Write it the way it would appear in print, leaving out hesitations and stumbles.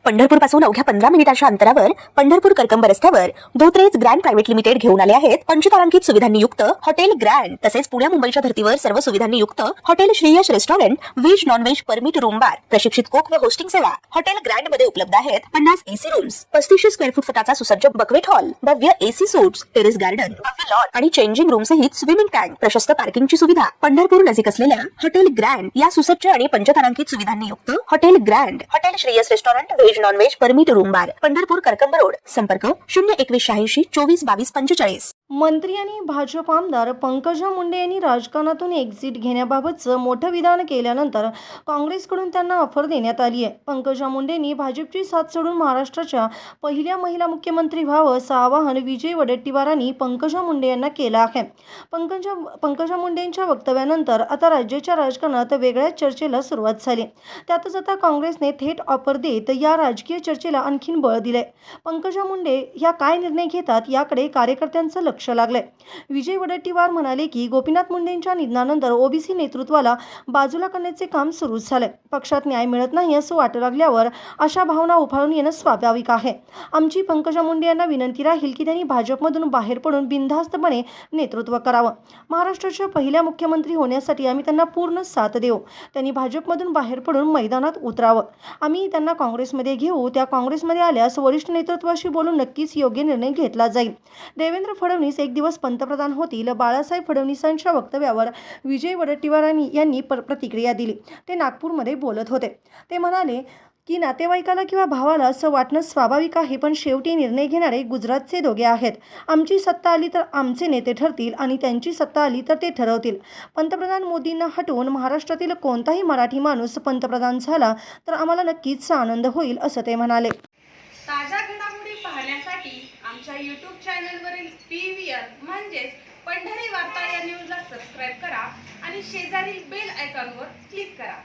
पंढरपूर पासून अवघ्या 15 मिनिटांच्या अंतरावर पंढरपूर करकंब रस्त्यावर धोत्रेज ग्रँड प्रायव्हेट लिमिटेड घेऊन आले आहेत पंचतारांकित सुविधांनी युक्त हॉटेल ग्रँड। तसेच पुण्या मुंबईच्या धर्तीवर सर्व सुविधांनी युक्त hotel Shreyas restaurant, veg non veg permit room बार, प्रशिक्षित कोक व होस्टिंग सेवा हॉटेल ग्रँड मध्ये उपलब्ध आहेत। 50 एसी रूम्स, 3500 स्क्वेअर फूट फुटाचा सुसज्ज बकवेट हॉल, भव्य एसी सूट्स, टेरेस गार्डन, भव्य लॉन आणि चेंजिंग रूम सहित स्विमिंग टँक, प्रशस्त पार्किंगची सुविधा। पंढरपूर नजीक असलेल्या हॉटेल ग्रँड या सुसज्ज आणि पंचतारांकित सुविधांनी युक्त hotel grand, hotel Shreyas restaurant, veg non veg permit room बार, पंढरपूर करकंब रोड। संपर्क 02186 24 22 45। मंत्री आणि भाजप आमदार पंकजा मुंडे यांनी राजकारणातून एक्झिट घेण्याबाबतचं मोठं विधान केल्यानंतर काँग्रेसकडून त्यांना ऑफर देण्यात आली आहे। पंकजा मुंडेंनी भाजपची साथ सोडून महाराष्ट्राच्या पहिल्या महिला मुख्यमंत्री व्हावं असं आवाहन विजय वडेट्टीवारांनी पंकजा मुंडे यांना केलं आहे। पंकजा मुंडेंच्या वक्तव्यानंतर आता राज्याच्या राजकारणात वेगळ्याच चर्चेला सुरुवात झाली। त्यातच आता काँग्रेसने थेट ऑफर देत या राजकीय चर्चेला आणखीन बळ दिले। पंकजा मुंडे ह्या काय निर्णय घेतात याकडे कार्यकर्त्यांचं लक्ष लागलंय। विजय वडेट्टीवार म्हणाले की गोपीनाथ मुंडेंच्या निधनानंतर ओबीसी नेतृत्वाला बाजूला करण्याचे काम सुरू झाले। पक्षात न्याय मिळत नाही असं वाटू लागल्यावर अशा भावना उफाळून येणं स्वाभाविक आहे। आमची पंकजा मुंडे यांना विनंती राहील की त्यांनी भाजपमधून बाहेर पडून बिनधास्तपणे नेतृत्व करावं। महाराष्ट्राच्या पहिल्या मुख्यमंत्री होण्यासाठी आम्ही त्यांना पूर्ण साथ देऊ। त्यांनी भाजपमधून बाहेर पडून मैदानात उतरावं। आम्ही त्यांना काँग्रेसमध्ये घेऊ। त्या काँग्रेसमध्ये आल्यास वरिष्ठ नेतृत्वाशी बोलून नक्कीच योग्य निर्णय घेतला जाईल। देवेंद्र फडणवीस एक दिवस पंतप्रधान होतील। बाळासाहेब फडणवीसांच्या वक्तव्यावर विजय वडेट्टीवार यांनी प्रतिक्रिया दिली। ते नागपूरमध्ये बोलत होते। ते म्हणाले की नातेवाईकाला किंवा भावाला असं वाटणं स्वाभाविक आहे, पण शेवटी निर्णय घेणारे गुजरातचे दोघे आहेत। आमची सत्ता आली तर आमचे नेते ठरतील आणि त्यांची सत्ता आली तर ते ठरवतील। पंतप्रधान मोदींना हटवून महाराष्ट्रातील कोणताही मराठी माणूस पंतप्रधान झाला तर आम्हाला नक्कीच आनंद होईल असं ते म्हणाले। ताज्या घडामोडी पाहण्यासाठी आमच्या YouTube चॅनलवरील PVR म्हणजेच पंढरी वार्ता या न्यूजला सबस्क्राईब करा आणि शेजारील बेल आयकॉनवर क्लिक करा।